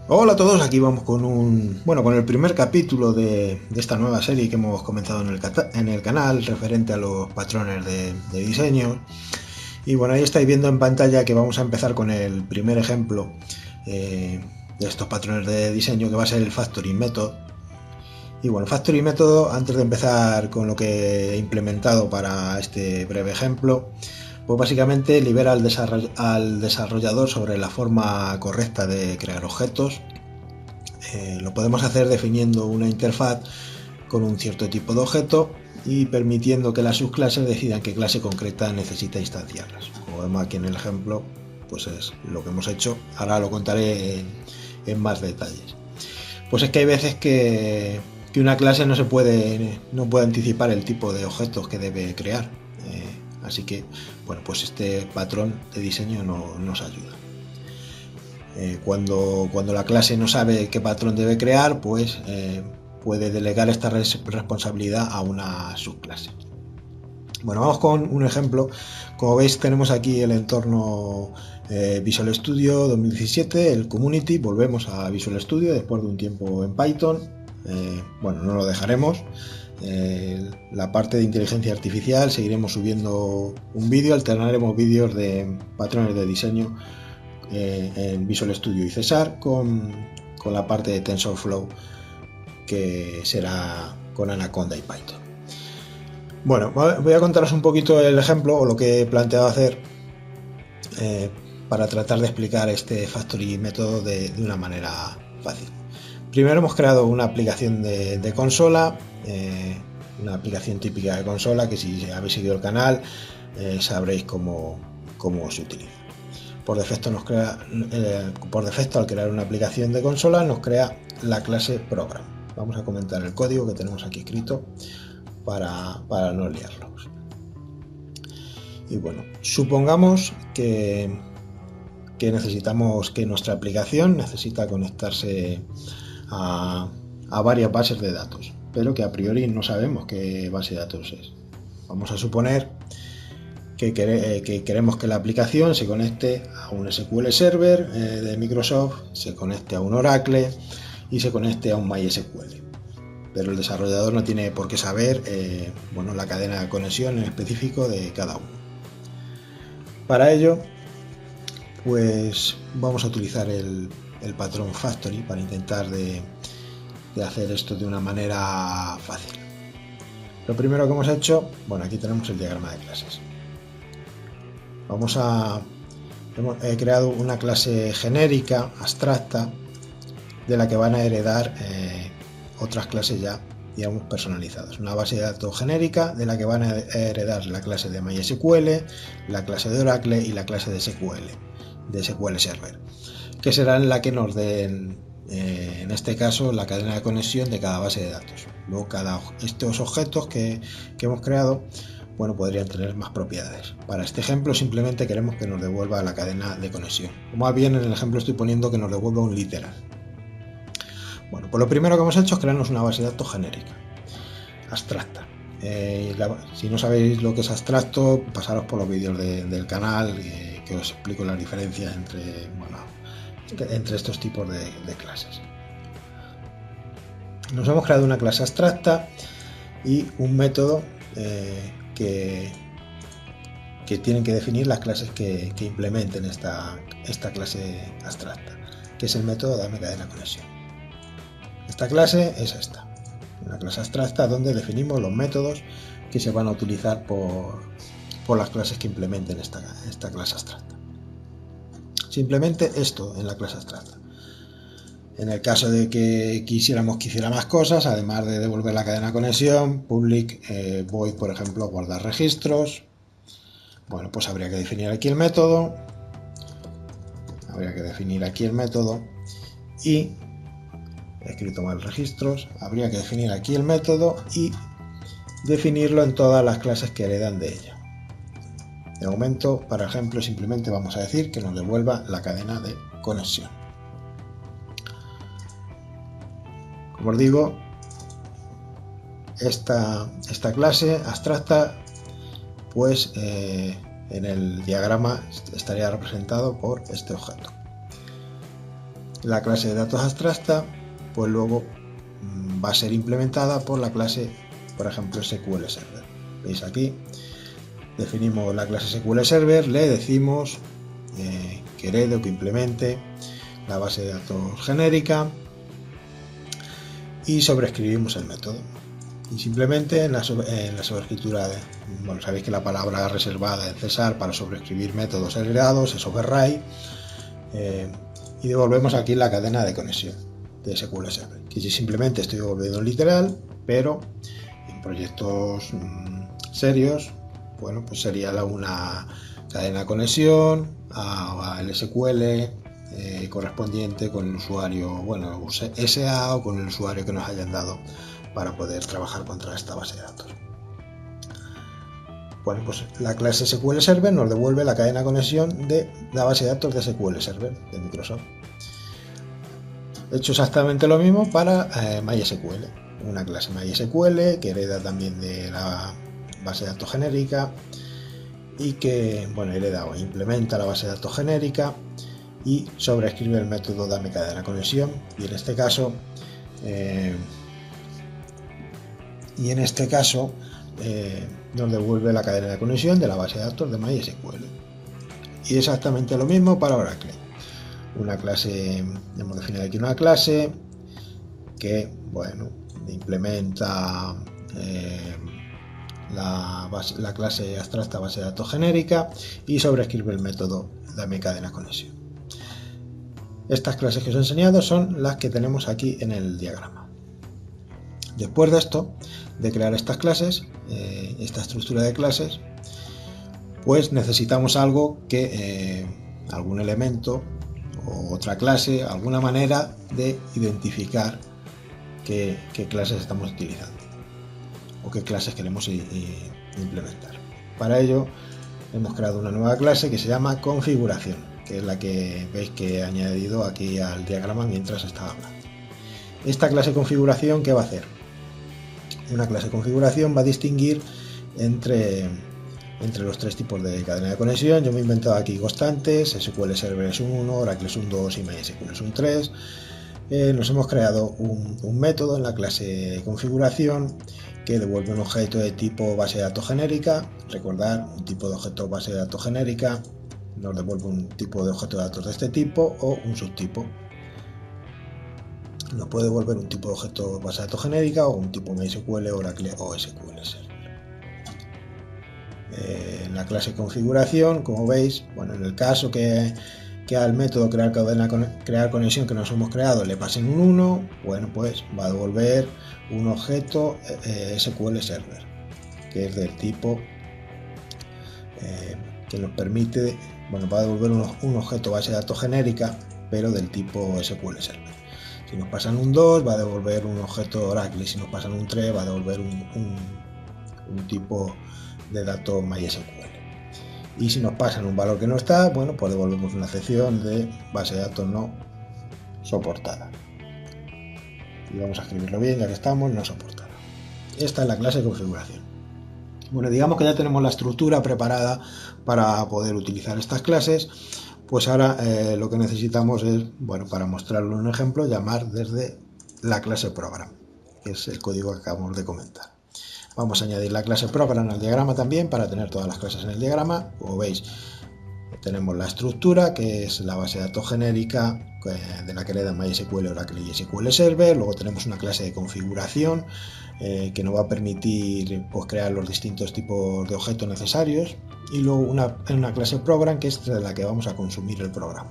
Hola a todos, aquí vamos con el primer capítulo de esta nueva serie que hemos comenzado en el canal referente a los patrones de diseño. Y bueno, ahí estáis viendo en pantalla que vamos a empezar con el primer ejemplo de estos patrones de diseño, que va a ser el Factory Method. Y bueno, Factory Method, antes de empezar con lo que he implementado para este breve ejemplo, pues básicamente libera al desarrollador sobre la forma correcta de crear objetos. Lo podemos hacer definiendo una interfaz con un cierto tipo de objeto y permitiendo que las subclases decidan qué clase concreta necesita instanciarlas. Como vemos aquí en el ejemplo, pues es lo que hemos hecho. Ahora lo contaré en más detalles. Pues es que hay veces que una clase no puede anticipar el tipo de objetos que debe crear. Así que, bueno, pues este patrón de diseño nos ayuda. Cuando la clase no sabe qué patrón debe crear, pues puede delegar esta responsabilidad a una subclase. Bueno, vamos con un ejemplo. Como veis, tenemos aquí el entorno Visual Studio 2017, el Community. Volvemos a Visual Studio después de un tiempo en Python. Bueno, no lo dejaremos. La parte de inteligencia artificial, seguiremos subiendo un vídeo, alternaremos vídeos de patrones de diseño en Visual Studio y Cesar con la parte de TensorFlow, que será con Anaconda y Python. Bueno, voy a contaros un poquito el ejemplo o lo que he planteado hacer para tratar de explicar este Factory método de una manera fácil. Primero hemos creado una aplicación de consola, una aplicación típica de consola que, si habéis seguido el canal, sabréis cómo se utiliza. Por defecto, al crear una aplicación de consola, nos crea la clase Program. Vamos a comentar el código que tenemos aquí escrito para no liarlos. Y bueno, supongamos que necesitamos que nuestra aplicación necesita conectarse a varias bases de datos, pero que a priori no sabemos qué base de datos es. Vamos a suponer que queremos que la aplicación se conecte a un SQL Server de Microsoft, se conecte a un Oracle y se conecte a un MySQL. Pero el desarrollador no tiene por qué saber la cadena de conexión en específico de cada uno. Para ello, pues vamos a utilizar el patrón Factory para intentar de hacer esto de una manera fácil. Lo primero que hemos hecho, bueno, aquí tenemos el diagrama de clases. He creado una clase genérica, abstracta, de la que van a heredar otras clases ya, digamos, personalizadas. Una base de datos genérica de la que van a heredar la clase de MySQL, la clase de Oracle y la clase de SQL Server, que serán la que nos den, en este caso, la cadena de conexión de cada base de datos. Luego, estos objetos que hemos creado, bueno, podrían tener más propiedades. Para este ejemplo simplemente queremos que nos devuelva la cadena de conexión. O más bien, en el ejemplo estoy poniendo que nos devuelva un literal. Bueno, pues lo primero que hemos hecho es crearnos una base de datos genérica, abstracta. Si no sabéis lo que es abstracto, pasaros por los vídeos del canal, que os explico las diferencias entre estos tipos de clases. Nos hemos creado una clase abstracta y un método que tienen que definir las clases que implementen esta clase abstracta, que es el método dame cadena conexión. Esta clase es esta, una clase abstracta donde definimos los métodos que se van a utilizar por las clases que implementen esta clase abstracta. Simplemente esto en la clase abstracta. En el caso de que quisiéramos que hiciera más cosas, además de devolver la cadena de conexión, public void, por ejemplo, guardar registros. Bueno, pues habría que definir aquí el método. Y he escrito mal registros. Habría que definir aquí el método y definirlo en todas las clases que heredan de ella. De momento, para ejemplo, simplemente vamos a decir que nos devuelva la cadena de conexión. Como os digo, esta clase abstracta, pues en el diagrama estaría representado por este objeto. la clase de datos abstracta, pues luego va a ser implementada por la clase, por ejemplo, SQL Server. Veis aquí, definimos la clase SQL Server, le decimos que herede o que implemente la base de datos genérica y sobreescribimos el método. Y simplemente en la sobreescritura, bueno, sabéis que la palabra reservada en César para sobreescribir métodos heredados es override, y devolvemos aquí la cadena de conexión de SQL Server, que simplemente estoy devolviendo literal, pero en proyectos serios, bueno, pues sería una cadena de conexión al SQL correspondiente con el usuario, bueno, SA o con el usuario que nos hayan dado para poder trabajar contra esta base de datos. Bueno, pues la clase SQL Server nos devuelve la cadena de conexión de la base de datos de SQL Server de Microsoft. He hecho exactamente lo mismo para MySQL, una clase MySQL que hereda también de la base de datos genérica y que, bueno, hereda o implementa la base de datos genérica y sobreescribe el método dame cadena conexión, y en este caso nos devuelve la cadena de conexión de la base de datos de MySQL. Y exactamente lo mismo para Oracle. Una clase, hemos definido aquí una clase que, bueno, implementa la clase abstracta base de datos genérica y sobreescribe el método dame cadena conexión. Estas clases que os he enseñado son las que tenemos aquí en el diagrama. Después de esto, de crear estas clases, esta estructura de clases, pues necesitamos algo que, algún elemento o otra clase, alguna manera de identificar qué clases estamos utilizando o qué clases queremos implementar. Para ello hemos creado una nueva clase que se llama configuración, que es la que veis que he añadido aquí al diagrama mientras estaba hablando. Esta clase configuración, ¿qué va a hacer? Una clase configuración va a distinguir entre los tres tipos de cadena de conexión. Yo me he inventado aquí constantes, SQL Server es un 1, Oracle es un 2 y MySQL es un 3. Nos hemos creado un método en la clase configuración que devuelve un objeto de tipo base de datos genérica. Recordar, un tipo de objeto base de datos genérica nos devuelve un tipo de objeto de datos de este tipo o un subtipo. Nos puede devolver un tipo de objeto base de datos genérica o un tipo MySQL, Oracle o SQL Server. En la clase configuración, como veis, bueno, en el caso que al método crear conexión que nos hemos creado le pasen un 1, bueno, pues va a devolver un objeto SQL Server, que es del tipo que nos permite, bueno, va a devolver un objeto base de datos genérica, pero del tipo SQL Server. Si nos pasan un 2, va a devolver un objeto Oracle, y si nos pasan un 3, va a devolver un tipo de datos MySQL. Y si nos pasan un valor que no está, bueno, pues devolvemos una excepción de base de datos no soportada. Y vamos a escribirlo bien, ya que estamos, no soportada. Esta es la clase de configuración. Bueno, digamos que ya tenemos la estructura preparada para poder utilizar estas clases. Pues ahora lo que necesitamos es, bueno, para mostrarlo en un ejemplo, llamar desde la clase program, que es el código que acabamos de comentar. Vamos a añadir la clase program al diagrama también para tener todas las clases en el diagrama. Como veis, tenemos la estructura, que es la base de datos genérica de la que heredan MySQL, Oracle y SQL Server. Luego tenemos una clase de configuración que nos va a permitir, pues, crear los distintos tipos de objetos necesarios. Y luego una clase program, que es de la que vamos a consumir el programa.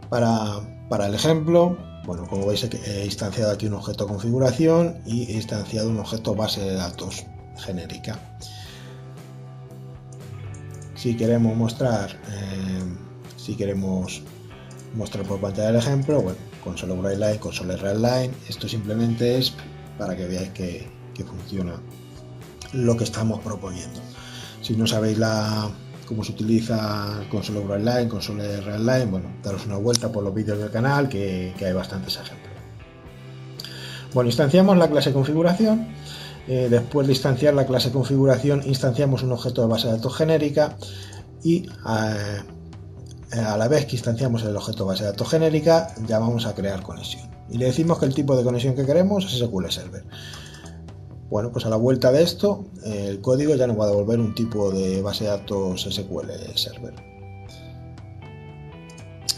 Para el ejemplo, bueno, como veis, he instanciado aquí un objeto configuración y he instanciado un objeto base de datos genérica. Si queremos mostrar por pantalla el ejemplo, bueno, console WriteLine, console readline. Esto simplemente es para que veáis que funciona lo que estamos proponiendo. Si no sabéis cómo se utiliza console WriteLine, console readline, bueno, daros una vuelta por los vídeos del canal, que hay bastantes ejemplos. Bueno, instanciamos la clase configuración. Después de instanciar la clase configuración, instanciamos un objeto de base de datos genérica y a la vez que instanciamos el objeto base de datos genérica, llamamos a crear conexión y le decimos que el tipo de conexión que queremos es SQL Server. Bueno, pues a la vuelta de esto, el código ya nos va a devolver un tipo de base de datos SQL Server.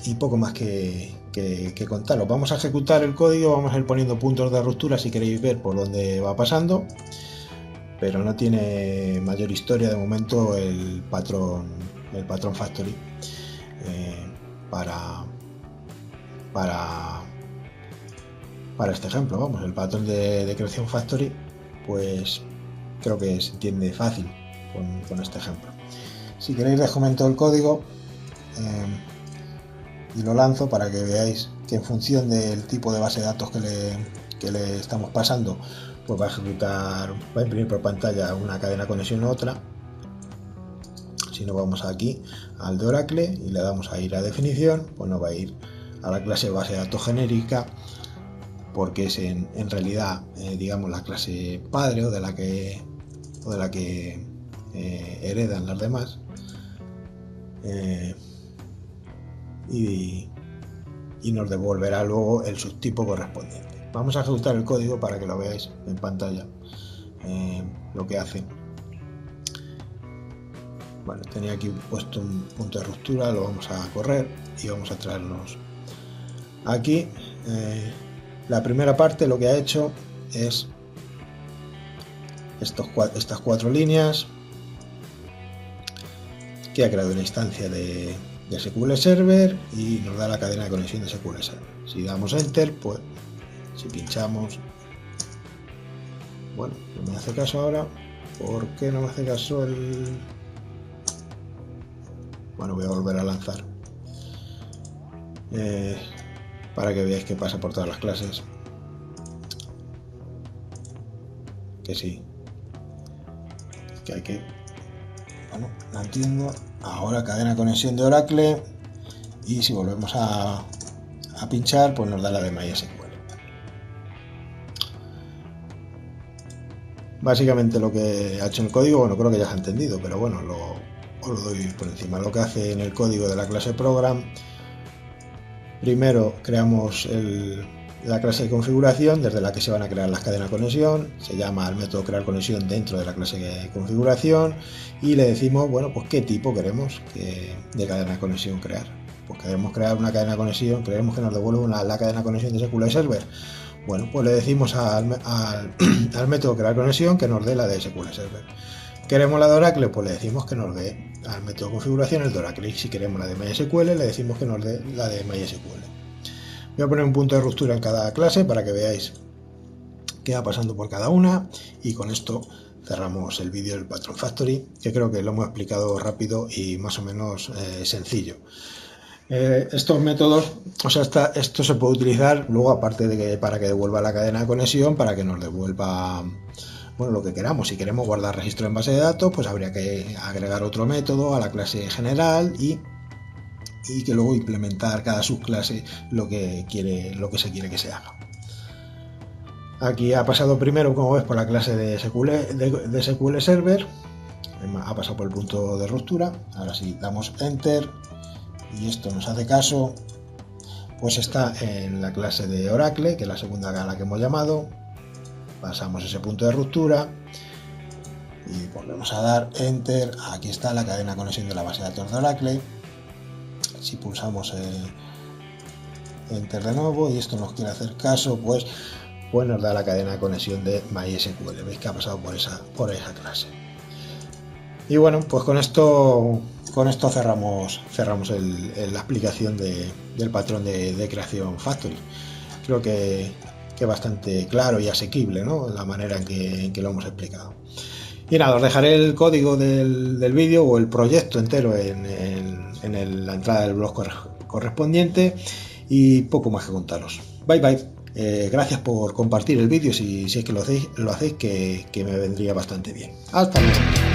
Y poco más que contaros. Vamos a ejecutar el código, vamos a ir poniendo puntos de ruptura si queréis ver por dónde va pasando, pero no tiene mayor historia de momento el patrón factory para este ejemplo. Vamos, el patrón de creación factory, pues creo que se entiende fácil con este ejemplo. Si queréis les comento el código y lo lanzo para que veáis que en función del tipo de base de datos que le estamos pasando, pues va a ejecutar, va a imprimir por pantalla una cadena conexión u otra. Si nos vamos aquí al de Oracle y le damos a ir a definición, pues nos va a ir a la clase base de datos genérica, porque es en realidad digamos la clase padre o de la que heredan las demás, y nos devolverá luego el subtipo correspondiente. Vamos a ejecutar el código para que lo veáis en pantalla lo que hace. Bueno, tenía aquí puesto un punto de ruptura, lo vamos a correr y vamos a traernos aquí. La primera parte lo que ha hecho es estas 4 líneas, que ha creado una instancia de SQL Server y nos da la cadena de conexión de SQL Server. Si damos Enter, pues si pinchamos, bueno, no me hace caso ahora. ¿Por qué no me hace caso el...? Bueno, voy a volver a lanzar para que veáis que pasa por todas las clases. Que sí, que hay que... Bueno, la entiendo. Ahora cadena de conexión de Oracle, y si volvemos a pinchar, pues nos da la de MySQL. Básicamente lo que ha hecho el código, bueno, creo que ya se ha entendido, pero bueno, os lo doy por encima. Lo que hace en el código de la clase program: primero creamos la clase de configuración desde la que se van a crear las cadenas de conexión. Se llama al método crear conexión dentro de la clase de configuración y le decimos, bueno, pues qué tipo queremos de cadena de conexión crear. Pues queremos crear una cadena de conexión, queremos que nos devuelva la cadena de conexión de SQL Server. Bueno, pues le decimos al método crear conexión que nos dé la de SQL Server. ¿Queremos la de Oracle? Pues le decimos que nos dé al método de configuración el de Oracle. Y si queremos la de MySQL, le decimos que nos dé la de MySQL. Voy a poner un punto de ruptura en cada clase para que veáis qué va pasando por cada una, y con esto cerramos el vídeo del Patron Factory, que creo que lo hemos explicado rápido y más o menos sencillo. Estos métodos, o sea, esto se puede utilizar luego, aparte de que para que devuelva la cadena de conexión, para que nos devuelva, bueno, lo que queramos. Si queremos guardar registro en base de datos, pues habría que agregar otro método a la clase general y que luego implementar cada subclase lo que se quiere que se haga. Aquí ha pasado primero, como ves, por la clase de SQL Server, ha pasado por el punto de ruptura. Ahora sí damos Enter y esto nos hace caso, pues está en la clase de Oracle, que es la segunda a la que hemos llamado. Pasamos ese punto de ruptura y volvemos a dar Enter. Aquí está la cadena de conexión de la base de datos de Oracle. Si pulsamos Enter de nuevo y esto nos quiere hacer caso, pues nos da la cadena de conexión de MySQL. Veis que ha pasado por esa clase. Y bueno, pues con esto cerramos la explicación del patrón de creación factory. Creo que bastante claro y asequible, ¿no?, la manera en que lo hemos explicado. Y nada, os dejaré el código del vídeo o el proyecto entero en la entrada del blog correspondiente, y poco más que contaros. Bye bye. Gracias por compartir el vídeo si es que lo hacéis, que me vendría bastante bien. Hasta luego.